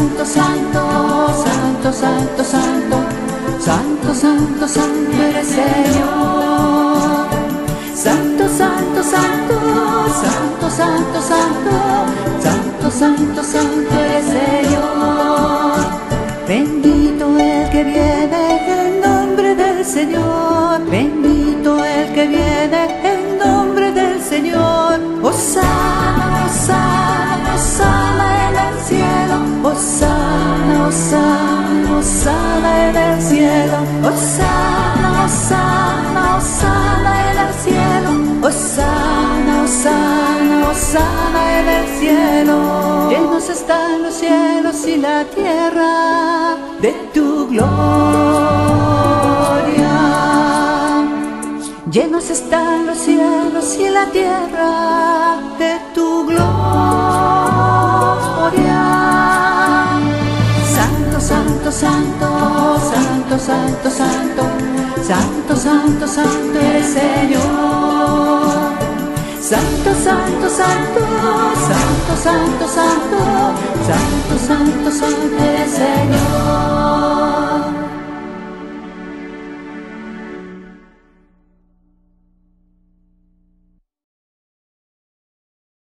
santo, santo, santo, santo, santo, santo, santo, santo eres Señor. Santo, santo, santo, santo, santo, santo, santo, santo, santo eres Señor. Bendito el que viene en nombre del Señor, bendito el que viene en nombre del Señor. Hosana, hosana, hosana en el cielo, hosana, hosana, hosana en el cielo, hosana, hosana, hosana en el cielo, hosana, hosana, hosana en el cielo. Llenos están los cielos y la tierra de tu gloria. Llenos están los cielos y la tierra de tu gloria. Santo, santo, santo, santo, santo, santo, santo, santo, santo eres Señor. Santo, santo, santo, santo, santo, santo, santo, santo, santo eres Señor.